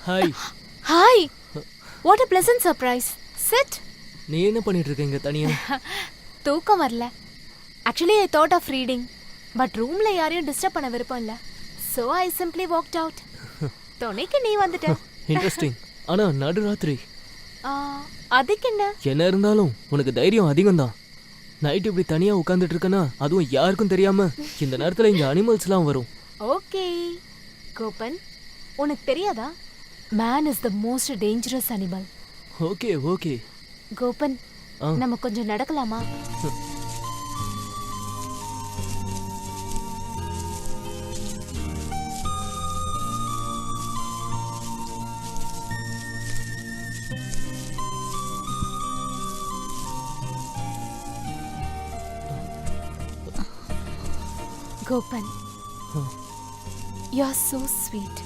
Hi. Hi. What a pleasant surprise. Sit. நீ என்ன பண்ணிட்டு இருக்க இங்க தனியா? தூக்கம் வரல. Actually I thought of reading. But roomல யாரையும் டிஸ்டர்ப் பண்ண விருப்பம் இல்ல. So I simply walked out. துணைக்கு நீ வந்துட்ட. இன்ட்ரெஸ்டிங். ஆனா நடுராத்திரி. அதுக்கு என்ன? என்ன இருந்தாலும் உனக்கு தைரியம் அதிகம் தான். நைட் இப்படி தனியா உட்கார்ந்துட்டு இருக்கனா, அதுவும் யாருக்கும் தெரியாம இந்த நேரத்துல இங்க அனிமல்ஸ்லாம் வரும். ஓகே. கோபன், உனக்கு தெரியாதா? Man is the most dangerous animal. Okay okay. Gopan, நம்ம கொஞ்சம் நடக்கலாமா? Gopan, you're so sweet.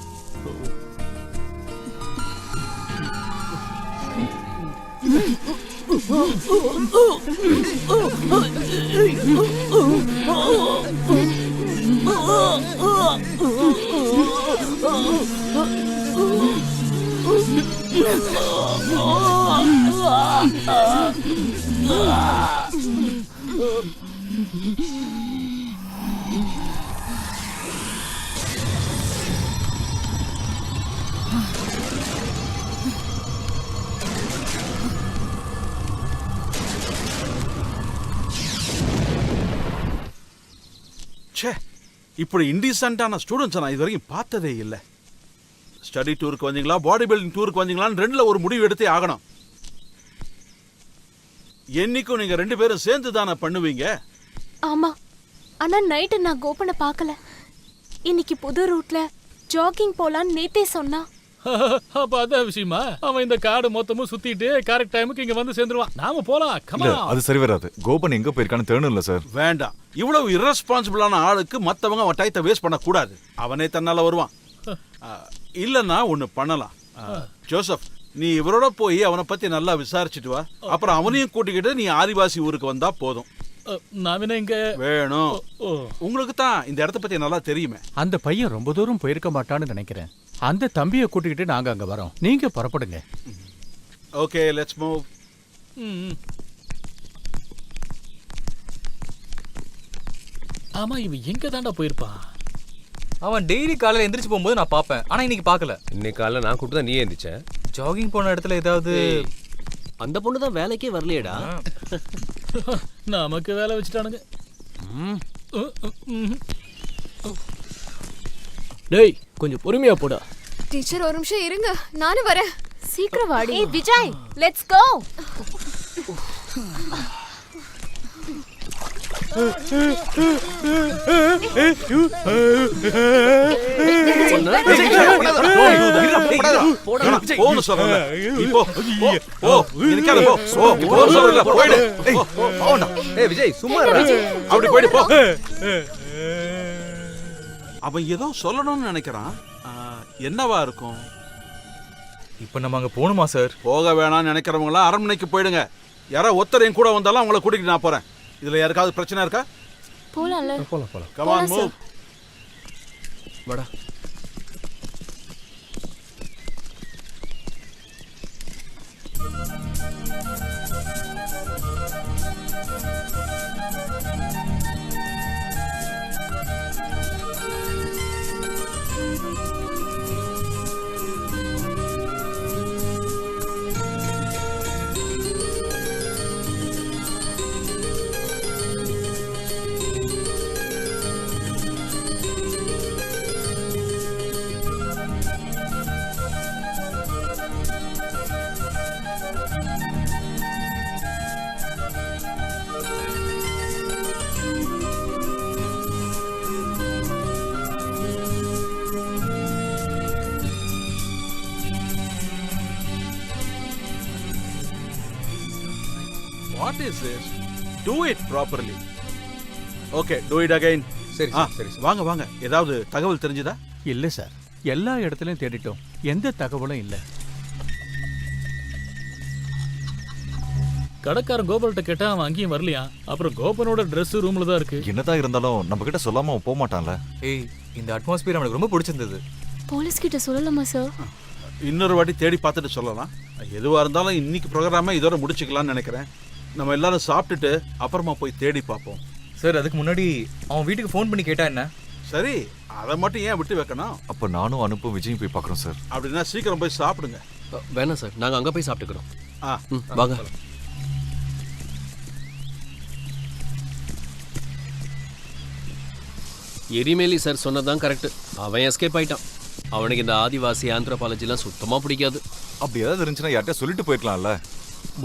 இப்படி இன்டிசென்ட்டான ஸ்டூடெண்ட்ஸை நான் இது வரைக்கும் பார்த்ததே இல்லை. ஸ்டடி டூருக்கு வந்தீங்களா, பாடி பில்டிங் டூருக்கு வந்தீங்களான்னு ரெண்டில் ஒரு முடிவு எடுத்தே ஆகணும். என்னைக்கும் நீங்க ரெண்டு பேரும் சேர்ந்து தானே பண்ணுவீங்க? ஆமா, ஆனா நைட்டு நான் கோபனை பார்க்கல. இன்னைக்கு புது ரூட்ல ஜாகிங் போலான்னு நேத்தே சொன்னா. அப்ப அதான் விஷயமா? அவன் இந்த காடு மொத்தமும் சுத்திட்டு கரெக்ட் டைமுக்கு இங்க வந்து சேர்ந்துருவான். நாம போலாம். கமா. அது சரி வராது. கோபன் எங்க போயிருக்கான்னு தெரியணும்ல சார். வேண்டாம், இவ்வளவு இரஸ்பான்சிபிளான ஆளுக்கு மத்தவங்க அவன் டயத்தை வேஸ்ட் பண்ண கூடாது. அவனே தன்னால வருவான். இல்லன்னா ஒண்ணு பண்ணலாம். ஜோசப், நீ இவரோட போய் அவனை பத்தி நல்லா விசாரிச்சுட்டு வா. அப்புறம் அவனையும் கூட்டிக்கிட்டு நீ ஆதிவாசி ஊருக்கு வந்தா போதும். நான் இங்க வேணும். உங்களுக்கு தான் இந்த இடத்த பத்தி நல்லா தெரியுமே. அந்த பையன் ரொம்ப தூரம் போயிருக்க மாட்டான்னு நினைக்கிறேன். அந்த தம்பியை கூட்டிக்கிட்டு நாங்க அங்க வரோம். நீங்க புறப்படுங்க. Okay, let's move. ஆமா, இவன் எங்க தாண்டா போயிருப்பான்? அவன் டெய்லி காலையில எந்திரிச்சு போகும்போது நான் பாப்பேன். ஆனா இன்னைக்கு பார்க்கல. இன்னைக்கு காலையில நான் கூப்பிட்டு தான் நீ எந்திரிச்ச. ஜாகிங் போன இடத்துல ஏதாவது அந்த பொண்ணு தான் வேலைக்கே வரலையேடா. நமக்கு வேலை வச்சுட்டானுங்க. டேய், கொஞ்சம் பொறுமையா போடா. டீச்சர் ஒரு நிமிஷம் இருங்க, நானும் வரேன். சீக்கிரம் வாடி. ஏய் விஜய், லெட்ஸ் கோ. விஜய் சும்மா அப்படி போயிடு போ. அவன் ஏதோ சொல்லணும்னு நினைக்கிறான். என்னவா இருக்கும்? இப்ப நம்ம அங்க போகணுமா சார்? போக வேணாம்னு நினைக்கிறவங்களாம் அரண்மனைக்கு போயிடுங்க. யாராவது ஒருத்தரையும் கூட வந்தாலும் அவங்கள கூட்டிட்டு நான் போறேன். இதுல யாருக்காவது பிரச்சனை இருக்கா? போலாம்ல. போலாம். Come on, move. வாடா. What is this? Do it properly. Okay, do it again. சரி சரி. வாங்க வாங்க. ஏதாவது தகவல் தெரிஞ்சதா? இல்ல சார், எல்லா இடத்துலயும் தேடிட்டோம். எந்த தகவலும் இல்ல. கடைக்காரன் கோபால்கிட்ட கேட்டா அவன் அங்கேயும் வரலையா? அப்புறம் கோபனோட ட்ரெஸ் ரூம்ல தான் இருக்கு. என்னதான் இருந்தாலும் நம்ம கிட்ட சொல்லாம அவன் போக மாட்டான்ல. ஏய், இந்த அட்மாஸ்பியர் அவனுக்கு ரொம்ப பிடிச்சிருந்தது. போலீஸ் கிட்ட சொல்லலாமா சார்? இன்னொரு வாட்டி தேடி பார்த்துட்டு சொல்லலாம். எதுவாக இருந்தாலும் இன்னைக்கு ப்ரோக்ராமை இதோட முடிச்சுக்கலாம்னு நினைக்கிறேன். நம்ம எல்லாரும் சாப்பிட்டுட்டு அப்புறமா போய் தேடி பார்ப்போம். சார் அதுக்கு முன்னாடி அவன் வீட்டுக்கு ஃபோன் பண்ணி கேட்டா என்ன? சரி, அதை மட்டும் ஏன் விட்டு வைக்கணும்? அப்ப நானும் அனுப்பும் விஜயும் போய் பார்க்குறோம் சார். அப்படின்னா சீக்கிரம் போய் சாப்பிடுங்க. வேணாம் சார், நாங்கள் அங்கே போய் சாப்பிட்டுக்கிறோம். வாங்க. எரிமேலி சார் சொன்னதான் கரெக்ட். அவன் எஸ்கேப் ஆயிட்டான். அவனுக்கு இந்த ஆதிவாசி ஆந்த்ரோபாலஜிலாம் சுத்தமாக பிடிக்காது. அப்படி ஏதாவது இருந்துச்சுன்னா யார்கிட்ட சொல்லிட்டு போயிருக்கலாம்ல.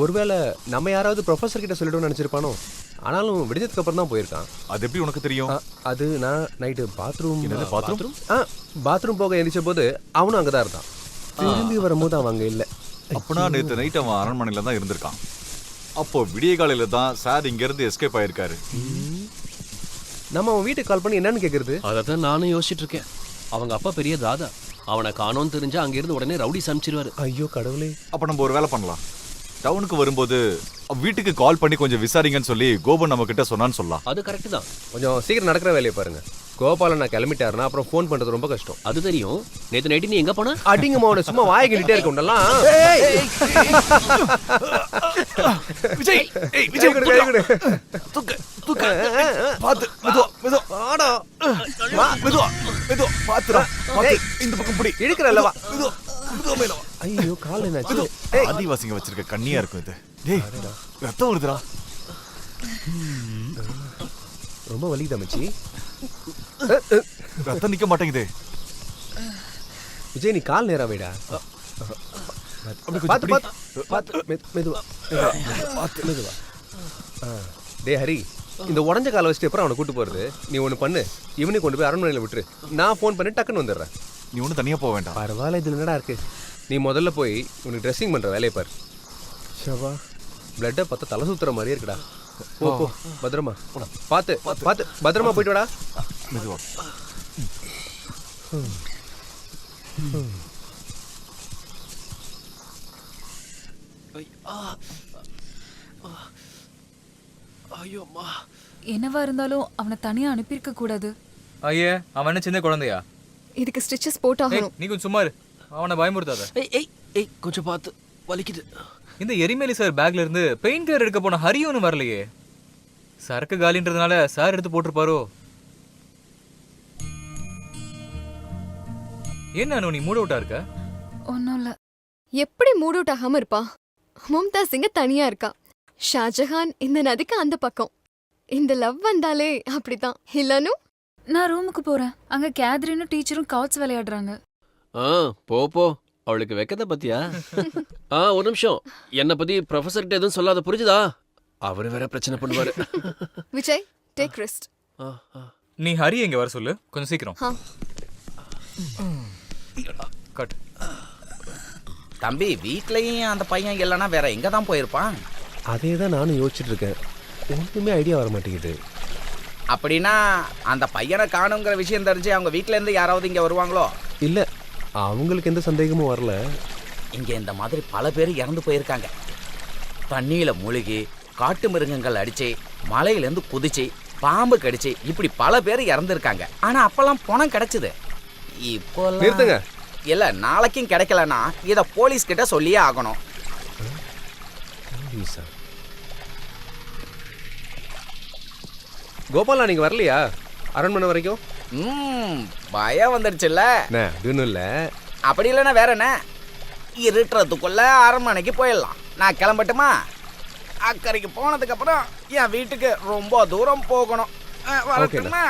ஒருவேளை நம்ம யாராவது ப்ரொஃபஸர் கிட்ட சொல்லிட்டோம்னு நினைச்சிருப்பானோ. ஆனாலும் விடுததுக்கு அப்புறம் தான் போயிருக்கான். அது எப்படி உனக்கு தெரியும்? அது நான் நைட்டு பாத்ரூம் பாத்ரூம் பாத்ரூம் போக எந்திரிச்ச போது அவனும் அங்கதான் இருந்தான். திரும்பி வரும்போது அவன் அங்க இல்ல. அப்பனா நேற்று நைட் அவன் அரண்மனையில தான் இருந்திருக்கான். அப்போ விடிய காலையில தான் சார் இங்க இருந்து எஸ்கேப் ஆயிருக்காரு. நம்ம அவன் வீட்டுக்கு கால் பண்ணி என்னன்னு கேக்குறது? அதை தான் நானும் யோசிச்சுட்டு இருக்கேன். அவங்க அப்பா பெரிய தாதா. அவனை காணோன்னு தெரிஞ்சா அங்கிருந்து உடனே ரவுடி சமைச்சிருவாரு. ஐயோ கடவுளே. அப்ப நம்ம ஒரு வேலை பண்ணலாம். டவுனுக்கு வரும்போது வீட்டுக்கு கால் பண்ணி கொஞ்சம் விசாரிங்கன்னு சொல்லி கோபன் நம்ம கிட்ட சொன்னான்னு சொல்லலாம். அது கரெக்ட் தான். கொஞ்சம் சீக்கிரம் நடக்கிற வேலையை பாருங்க. கோபாலன் நான் கிளம்பிட்டாருன்னா அப்புறம் ஃபோன் பண்றது ரொம்ப கஷ்டம். அது தெரியும். நேற்று நைட்டு நீ எங்க போன? அடிங்க மோன சும்மா வாயை கிட்டே இருக்க உண்டலாம். விஜய், ஏய் விஜய் தூக்கு தூக்கு. பாத்து மெதுவா மெதுவா ஆடா. மெதுவா மெதுவா பாத்துடா. பாத்து இந்த பக்கம் புடி. இழுக்கறல்ல வா. மெதுவா மெதுவா மேல வா. ஐயோ கால் என்னாச்சு? ஆதிவாசிங்க வச்சிருக்க கண்ணியா இருக்கும் இது. டேய் ரத்தம் வருதுடா. ரொம்ப வலிக்குதா மச்சி? ரத்தம் நிக்க மாட்டேங்குது. விஜய் நீ கால் நேரா வைடா. பாத்து பாத்து பாத்து மெதுவா பாத்து மெதுவா. டேய் ஹரி, இந்த உடஞ்ச காலை வச்சுட்டு அப்புறம் அவனை கூட்டு போறது. நீ ஒன்று பண்ணு, இவனை கொண்டு போய் அரண்மனையில் விட்டுரு. நான் ஃபோன் பண்ணி டக்குன்னு வந்துடுறேன். நீ ஒன்றும் தனியாக போக வேண்டாம். பரவாயில்ல, இதில் என்னடா இருக்கு. நீ முதல்ல போய் உனக்கு ட்ரெஸ்ஸிங் பண்ணுற வேலையை பாரு. ஷவா பிளட்டை பார்த்தா தலை சுத்துற மாதிரியே இருக்குடா. போ போ பத்திரமா பார்த்து பார்த்து பத்திரமா போயிட்டு வாடா. மெதுவா. ஐயோ அம்மா. என்னவா இருந்தாலும் அவனை தனியா அனுப்பியிருக்க கூடாது. ஐயே, அவன் என்ன சின்ன குழந்தையா? இதுக்கு ஸ்டிச்சஸ் போட்டாகணும். நீ கொஞ்சம் சும்மா இரு. அவனை பயமுறுத்தாத. ஏய் ஏய் ஏய், கொஞ்சம் பார்த்து, வலிக்குது. இந்த எரிமேலி சார் பேக்ல இருந்து பெயிண்ட் கலர் எடுக்க போன ஹரியோன்னு வரலையே. சரக்கு காலின்றதுனால சார் எடுத்து போட்டிருப்பாரோ? என்ன நீ மூட் அவுட்டா இருக்க? ஒன்னும் இல்ல. எப்படி மூட் அவுட் ஆகாம இருப்பா? மும்தாஸ் இங்க தனியா இருக்கா. ஷாஜஹான் இந்த நதிக்கு அந்த பக்கம். இந்த லவ் வந்தாலே அப்படித்தான் இல்லனு. நான் ரூமுக்கு போறேன். அங்க கேத்ரினும் டீச்சரும் கார்ட்ஸ் விளையாடுறாங்க. போ போ. அவளுக்கு வெக்கத பத்தியா? ஒரு நிமிஷம். என்ன பத்தி ப்ரொஃபசர் கிட்ட எதுவும் சொல்லாத, புரிஞ்சுதா? அவரு வேற பிரச்சனை பண்ணுவாரு. Vijay take rest. நீ ஹரி எங்க வர சொல்லு கொஞ்சம் சீக்கிரம். கட். தம்பி வீட்லயும் அந்த பையன் இல்லைன்னா வேற எங்க தான் போயிருப்பான்? அதே தான் நானும் யோசிச்சுட்டு இருக்கேன். ஒன்றுமே ஐடியா வர மாட்டேங்குது. அப்படின்னா அந்த பையனை காணுங்கிற விஷயம் தெரிஞ்சு அவங்க வீட்ல இருந்து யாராவது இங்க வருவாங்களோ? இல்லை, அவங்களுக்கு எந்த சந்தேகமும் வரல. இங்க இந்த மாதிரி பல பேர் இறந்து போயிருக்காங்க. தண்ணியில மூழ்கி, காட்டு மிருகங்கள் அடிச்சு, மலையிலேருந்து குதிச்சு, பாம்பு கடிச்சு, இப்படி பல பேர் இறந்துருக்காங்க. ஆனா அப்பெல்லாம் பணம் கிடைச்சது. இப்போ நிறுத்துங்க. இல்ல, நாளைக்கும் கிடைக்கலன்னா இத போலீஸ் கிட்ட சொல்லியே ஆகணும். கோபாலா நீங்க வரலையா அரண்மனை வரைக்கும்? பயம் வந்துடுச்சுல்ல. அதுன்னு இல்ல. அப்படி இல்லைன்னா வேற என்ன, இருட்டுறதுக்குள்ள அரண்மனைக்கு போயிடலாம். நான் கிளம்பட்டுமா? அக்கறைக்கு போனதுக்கு அப்புறம் என் வீட்டுக்கு ரொம்ப தூரம் போகணும். வரட்டுமா?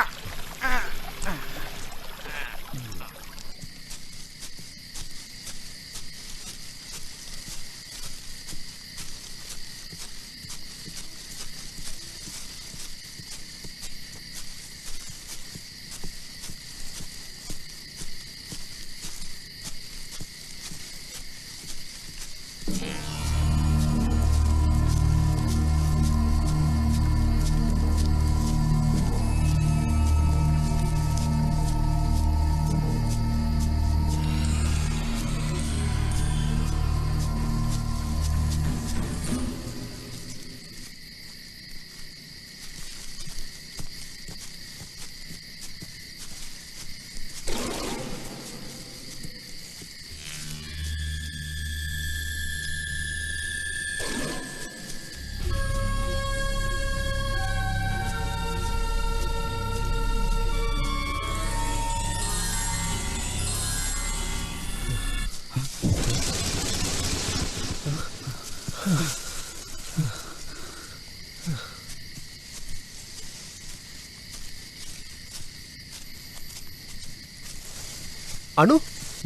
அனு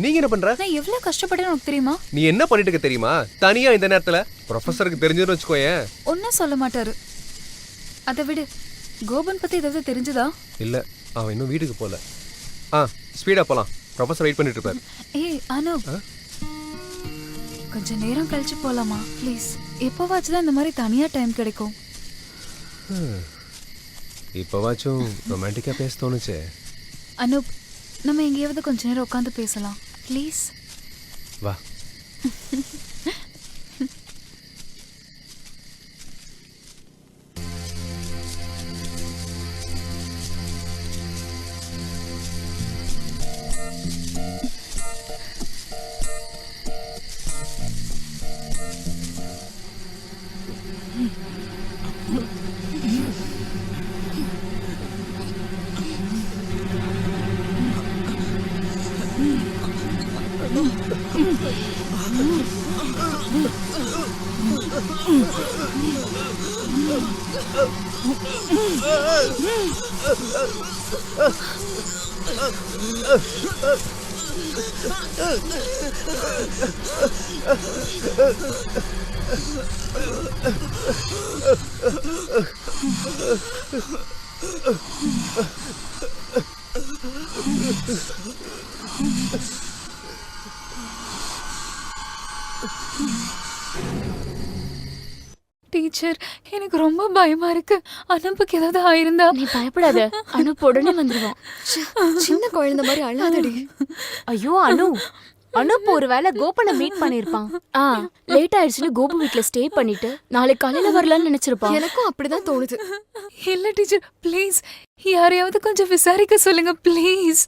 நீங்க என்ன பண்ற? நான் எவ்வளவு கஷ்டப்பட்டேன்னு உனக்கு தெரியுமா? நீ என்ன பண்ணிட்டு இருக்க தெரியுமா? தனியா இந்த நேரத்துல ப்ரொஃபஸருக்கு தெரிஞ்சதுன்னு வச்சுக்கோயேன். ஒன்னும் சொல்ல மாட்டாரு. அதை விடு, கோபன் பத்தி ஏதாவது தெரிஞ்சதா? இல்ல, அவன் இன்னும் வீட்டுக்கு போல. ஸ்பீடா போலாம், ப்ரொஃபஸர் வெயிட் பண்ணிட்டு இருப்பாரு. ஏய் அனு, கொஞ்ச நேரம் கழிச்சு போலாமா ப்ளீஸ்? எப்போவாச்சுதான் இந்த மாதிரி தனியா டைம் கிடைக்கும். இப்போவாச்சும் ரொமான்டிக்கா பேச தோணுச்சே. அனூப், நம்ம எங்கேயாவது கொஞ்ச நேரம் உட்காந்து பேசலாம் ப்ளீஸ். வா. டீச்சர், எனக்கு ரொம்ப பயமா இருக்கு. அனுப்புக்கு ஏதாவது ஆயிருந்தா? நீ பயப்படாத, அனுப்பு உடனே வந்துருவான். சின்ன குழந்தை மாதிரி அழாதடி. ஐயோ அனு, அனுப்பு ஒருவேளை கோபனை மீட் பண்ணிருப்பான். லேட் ஆயிடுச்சுன்னு கோபு வீட்ல ஸ்டே பண்ணிட்டு நாளைக்கு காலையில வரலாம்னு நினைச்சிருப்பான். எனக்கும் அப்படிதான் தோணுது. இல்ல டீச்சர், ப்ளீஸ் யாரையாவது கொஞ்சம் விசாரிக்க சொல்லுங்க ப்ளீஸ்.